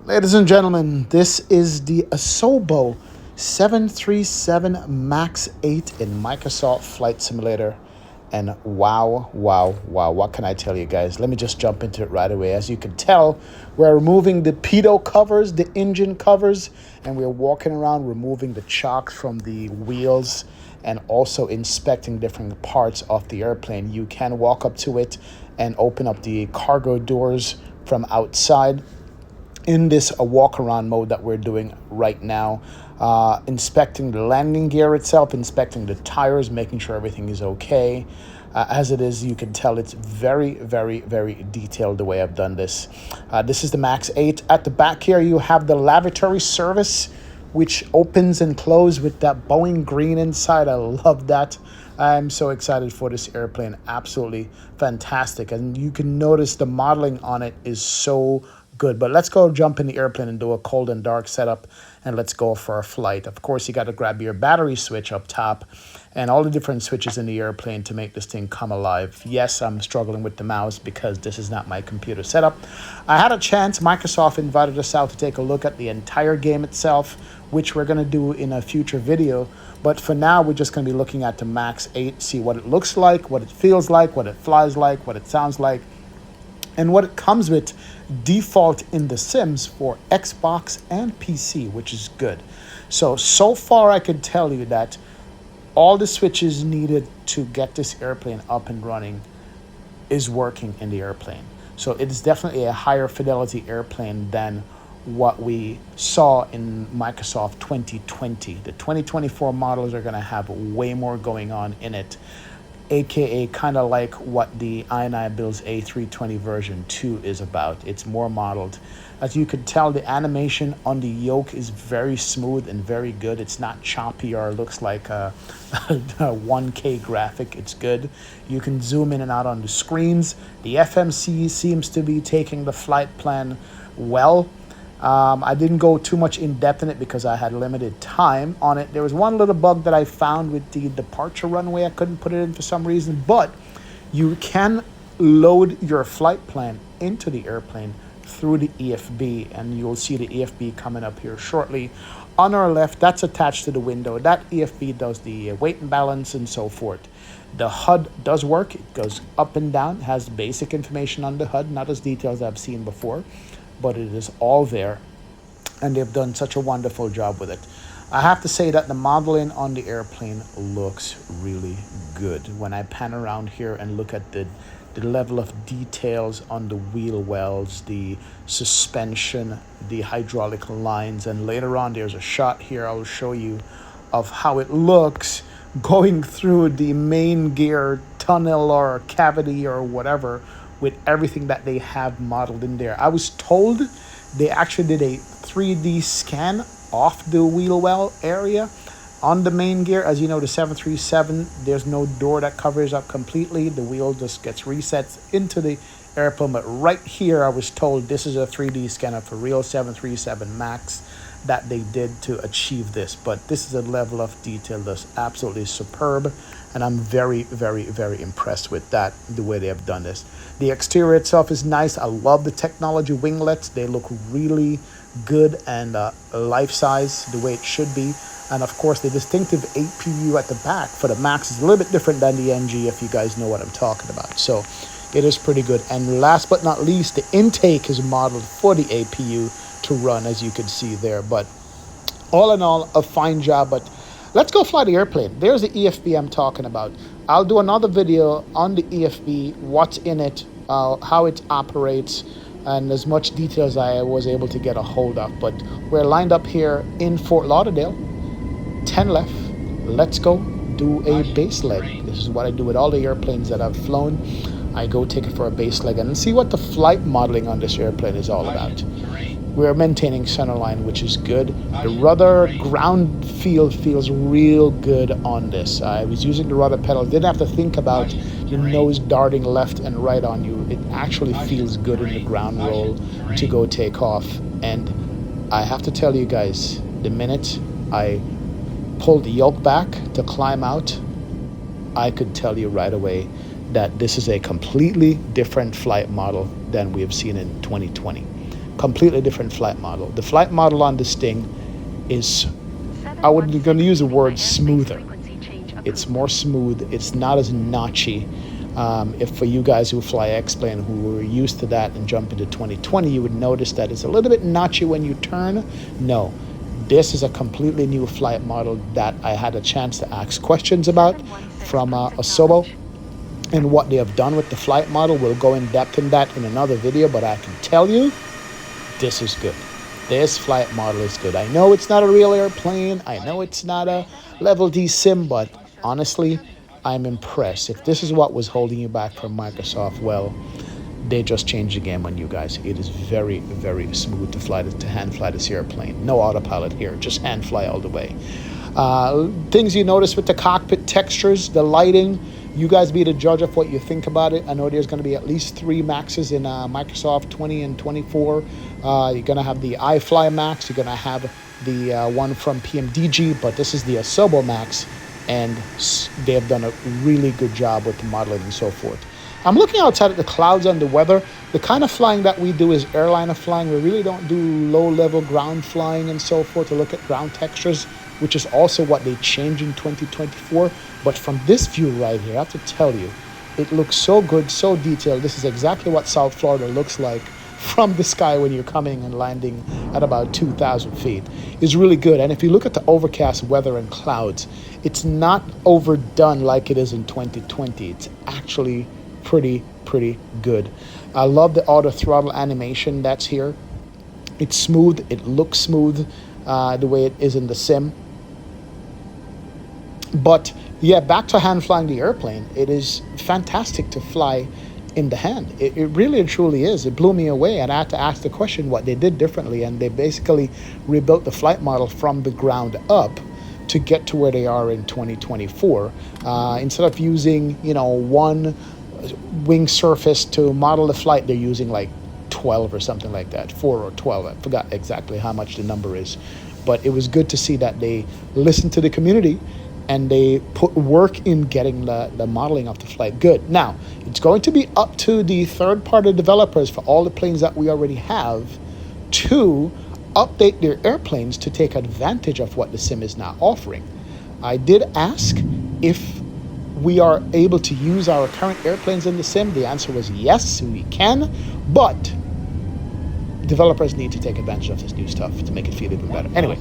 Ladies and gentlemen, this is the Asobo 737 MAX 8 in Microsoft Flight Simulator. And wow, what can I tell you guys? Let me just jump into it right away. As you can tell, we're removing the pitot covers, the engine covers, and we're walking around removing the chocks from the wheels and also inspecting different parts of the airplane. You can walk up to it and open up the cargo doors from outside in this walk-around mode that we're doing right now, inspecting the landing gear itself, inspecting the tires, making sure everything is okay. As it is, you can tell it's very detailed the way I've done this. This is the MAX 8. At the back here, you have the lavatory service, which opens and closes with that Boeing green inside. I love that. I'm so excited for this airplane. Absolutely fantastic. And you can notice the modeling on it is so good. But let's go jump in the airplane and do a cold and dark setup, and let's go for a flight. Of course, you got to grab your battery switch up top and all the different switches in the airplane to make this thing come alive. Yes, I'm struggling with the mouse because this is not my computer setup. I had a chance. Microsoft invited us out to take a look at the entire game itself, which we're going to do in a future video. But for now, we're just going to be looking at the MAX 8, see what it looks like, what it feels like, what it flies like, what it sounds like, and what it comes with default in the Sims for Xbox and PC, which is good. So far I can tell you that all the switches needed to get this airplane up and running is working in the airplane. So it is definitely a higher fidelity airplane than what we saw in Microsoft 2020. The 2024 models are going to have way more going on in it, aka kind of like what the I&I Builds A320 version 2 is about. It's more modeled. As you can tell, the animation on the yoke is very smooth and very good. It's not choppy or looks like a 1K graphic. It's good. You can zoom in and out on the screens. The FMC seems to be taking the flight plan well. I didn't go too much in depth in it because I had limited time on it. There was one little bug that I found with the departure runway. I couldn't put it in for some reason, but you can load your flight plan into the airplane through the EFB, and you'll see the EFB coming up here shortly. On our left, that's attached to the window. That EFB does the weight and balance and so forth. The HUD does work. It goes up and down. It has basic information on the HUD, not as detailed as I've seen before, but it is all there, and they've done such a wonderful job with it. I have to say that the modeling on the airplane looks really good. When I pan around here and look at the level of details on the wheel wells, the suspension, the hydraulic lines, and later on there's a shot here I'll show you of how it looks going through the main gear tunnel or cavity or whatever, with everything that they have modeled in there. I was told they actually did a 3D scan off the wheel well area on the main gear. As you know, the 737, there's no door that covers up completely. The wheel just gets reset into the airplane. But right here, I was told this is a 3D scanner for real 737 MAX that they did to achieve this. But this is a level of detail that's absolutely superb, and I'm very impressed with that, the way they have done this. The exterior itself is nice. I love the technology winglets. They look really good and life size, the way it should be. And of course, the distinctive APU at the back for the MAX is a little bit different than the NG, if you guys know what I'm talking about. So it is pretty good. And last but not least, the intake is modeled for the APU to run, as you can see there. But all in all, a fine job. But let's go fly the airplane. There's the EFB I'm talking about. I'll do another video on the EFB, what's in it, how it operates, and as much detail as I was able to get a hold of. But we're lined up here in Fort Lauderdale. 10 left. Let's go do a base leg. This is what I do with all the airplanes that I've flown. I go take it for a base leg and see what the flight modeling on this airplane is all about. We're maintaining centerline, which is good. The rudder ground feel feels real good on this. I was using the rudder pedal. Didn't have to think about your nose darting left and right on you. It actually feels good in the ground roll to go take off. And I have to tell you guys, the minute I pulled the yoke back to climb out, I could tell you right away that this is a completely different flight model than we have seen in 2020. Completely different flight model. The flight model on this thing is, I would be going to use the word smoother. It's more smooth. It's not as notchy. If for you guys who fly X-plane who were used to that and jump into 2020, you would notice that it's a little bit notchy when you turn. No, this is a completely new flight model that I had a chance to ask questions about from Asobo. And what they have done with the flight model, we'll go in depth in that in another video, but I can tell you, this is good. This flight model is good. I know it's not a real airplane. I know it's not a level D sim, but honestly, I'm impressed. If this is what was holding you back from Microsoft, well, they just changed the game on you guys. It is very, very smooth to fly, to hand fly this airplane. No autopilot here, just hand fly all the way. Things you notice with the cockpit textures, the lighting, you guys be the judge of what you think about it. I know there's going to be at least 3 Maxes in Microsoft 20 and 24. You're going to have the iFly Max. You're going to have the one from PMDG, but this is the Asobo Max, and they have done a really good job with the modeling and so forth. I'm looking outside at the clouds and the weather. The kind of flying that we do is airliner flying. We really don't do low-level ground flying and so forth to look at ground textures, which is also what they changed in 2024. But from this view right here, I have to tell you, it looks so good, so detailed. This is exactly what South Florida looks like from the sky when you're coming and landing at about 2,000 feet. It's really good. And if you look at the overcast weather and clouds, it's not overdone like it is in 2020. It's actually pretty good. I love the auto throttle animation that's here. It's smooth. It looks smooth the way it is in the sim. But yeah, back to hand flying the airplane. It is fantastic to fly in the hand. It really and truly is. It blew me away, and I had to ask the question what they did differently, and they basically rebuilt the flight model from the ground up to get to where they are in 2024. Instead of using, one wing surface to model the flight, they're using like 12 or something like that, 4 or 12. I forgot exactly how much the number is, but it was good to see that they listened to the community and they put work in getting the modeling of the flight good. Now, it's going to be up to the third-party developers for all the planes that we already have to update their airplanes to take advantage of what the sim is now offering. I did ask if we are able to use our current airplanes in the sim. The answer was yes, we can, but developers need to take advantage of this new stuff to make it feel even better. Anyway,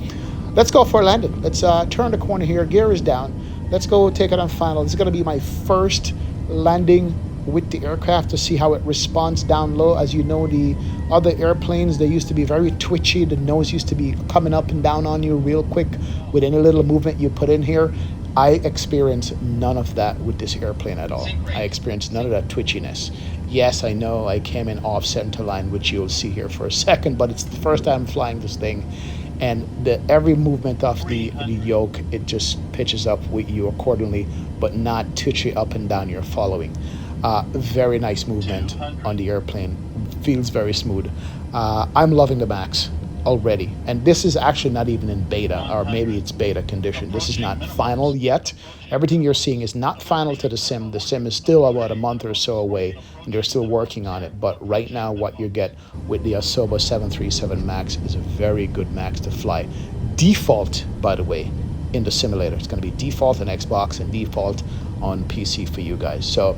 let's go for a landing. Let's turn the corner here. Gear is down. Let's go take it on final. This is going to be my first landing with the aircraft to see how it responds down low. As you know, the other airplanes, they used to be very twitchy. The nose used to be coming up and down on you real quick with any little movement you put in here. I experienced none of that with this airplane at all. I experienced none of that twitchiness. Yes, I know I came in off center line, which you'll see here for a second, but it's the first time I'm flying this thing. And every movement of the yoke, it just pitches up with you accordingly, but not twitchy up and down you're following. Very nice movement on the airplane. Feels very smooth. I'm loving the Max already. And this is actually not even in beta, or maybe it's beta condition. This is not final yet. Everything you're seeing is not final to the sim. The sim is still about a month or so away, and they're still working on it. But right now, what you get with the Asobo 737 MAX is a very good MAX to fly. Default, by the way, in the simulator. It's going to be default on Xbox and default on PC for you guys. So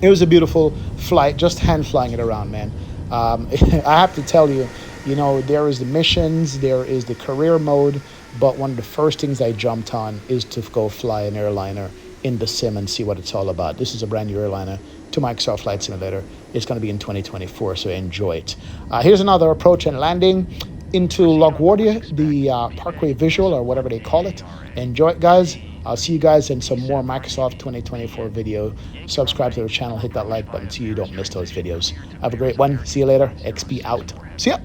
it was a beautiful flight, just hand flying it around, man. I have to tell you, there is the missions, there is the career mode, but one of the first things I jumped on is to go fly an airliner in the sim and see what it's all about. This is a brand new airliner to Microsoft Flight Simulator. It's going to be in 2024, so enjoy it. Here's another approach and landing into LaGuardia, the Parkway Visual, or whatever they call it. Enjoy it, guys. I'll see you guys in some more Microsoft 2024 video. Subscribe to the channel, hit that like button so you don't miss those videos. Have a great one. See you later. XP out. See ya.